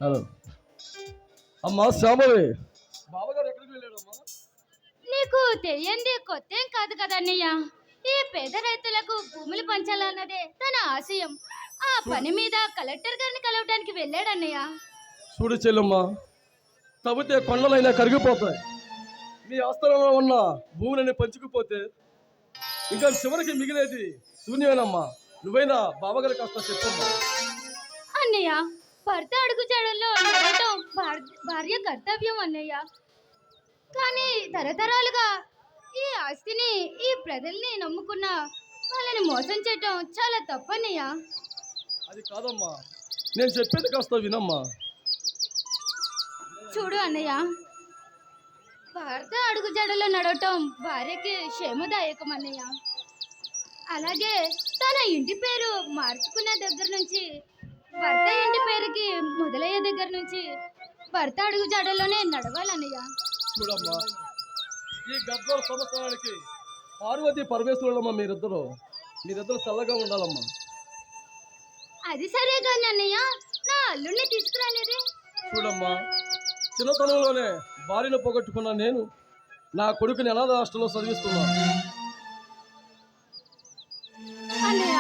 Hello అమ్మా శ్యామవి, బావగారు ఎక్కడికి వెళ్ళాడమ్మా? నీకు తెలియంది కొత్త ఏం కాదు కదా అన్నయ్య. ఈ పేద రైతులకు భూములు పంచాలన్నదే తన ఆశయం. ఆ పని మీద కలెక్టర్ గారిని కలవడానికి వెళ్ళాడన్నయ్య. చూడు చెల్లెమ్మా, తవ్వితే కొండలైనా కరిగిపోతాయి. మీ ఆస్థానంలో ఉన్న భూములని పంచుకుపోతే ఇంకా చివరికి మిగిలేది శూన్యమేనమ్మా. నువ్వైనా బావగారు కాస్త చెప్పమ్మా. అన్నయ్య, భర్త అడుగుజాడల్లో నడవటం భార్య కర్తవ్యం అన్నయ్య. కానీ తరతరాలుగా ఈ ఆస్తిని, ఈ ప్రజల్ని నమ్ముకున్న వాళ్ళని మోసం చేయటం చాలా తప్పన్నయ్య. అది కాదమ్మా, నేను చెప్పేది కాస్త వినమ్మా. చూడు అన్నయ్య, భర్త అడుగుజాడల్లో నడవటం భార్యకి క్షేమదాయకం అన్నయ్య. అలాగే తన ఇంటి పేరు మార్చుకునే దగ్గర నుంచి, భర్త ఇంటి పేరుకి మొదలయ్యే దగ్గర నుంచి భర్త అడుగు జాడల్లోనే నడవాలన్నయ్య. చూడమ్మా, ఈ గద్వాల సంవత్సరానికి పార్వతి పరమేశ్వరులమ్మ మీరిద్దరు చల్లగా ఉండాలమ్మా. అది సరే కానీ అన్నయ్య, నా అల్లుడిని తీసుకురాలేదే. చూడమ్మా, చిన్నతనంలోనే భార్యను పోగొట్టుకున్న నేను నా కొడుకుని అనాథ హాస్టల్లో చదివిస్తున్నా. అన్నయ్య,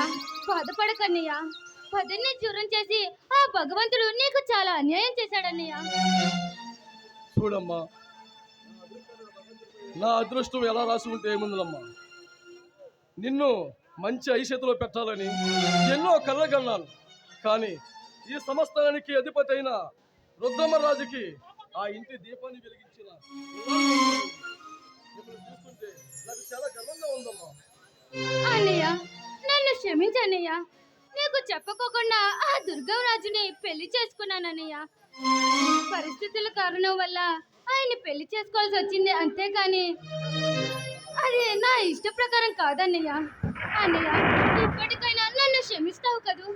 బాధపడకన్నయ్య. పదిని దూరం చేసి ఆ భగవంతుడు నీకు చాలా అన్యాయం చేశాడన్నయ్య. చూడమ్మా, నా అదృష్టం ఎలా రాసి ఉంటే ఏముందమ్మా. నిన్ను మంచి ఐషతలో పెట్టాలని ఎన్నో కళ్ళగన్నాను. కానీ ఈ సంస్థానానికి అధిపతి అయిన రుద్రమరాజుకి ఆ ఇంటి దీపాన్ని వెలిగించిన చూస్తుంటే నాకు చాలా గర్వంగా ఉందమ్మా. అన్నయ్య, నన్ను క్షమించన్నయ్య. నీకు చెప్పకోకుండా ఆ దుర్గవరాజుని పెళ్లి చేసుకున్నానన్నయ్య. పరిస్థితుల కారణం వల్ల ఆయన్ని పెళ్లి చేసుకోవాల్సి వచ్చింది, అంతేకాని అది నా ఇష్ట ప్రకారం కాదన్నయ్య. అన్నయ్య, ఇప్పటికైనా నన్ను క్షమిస్తావు కదూ?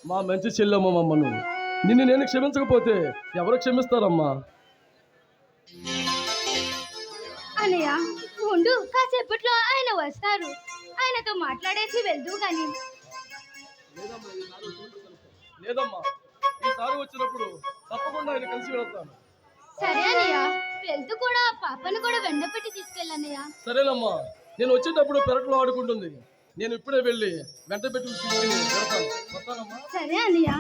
మా మంచి చెల్లెమ్మ మమ్మను నిన్ను నేను క్షమించకపోతే ఎవరు క్షమిస్తారమ్మా? అన్నయ్య, ఉండు, కాసేపట్లో ఆయన వస్తారు. ఆయనతో మాట్లాడేసి వెళ్తూ గాని. లేదమ్మా, ఈసారి వచ్చినప్పుడు తప్పకుండా ఆయన కలిసి వెళ్తాను. సరే అన్నయ్య, వెళ్తూ కూడా పాపను కూడా వెంటపెట్టి తీసుకెళ్ళన్నయ్య. సరేనమ్మా, నేను వచ్చేటప్పుడు పెరట్లో ఆడుకుంటుంది. నేను ఇప్పుడే వెళ్ళి వెంట పెట్టి తీసుకెళ్ళి వెళ్తాను. వస్తానమ్మా. సరే అన్నయ్య.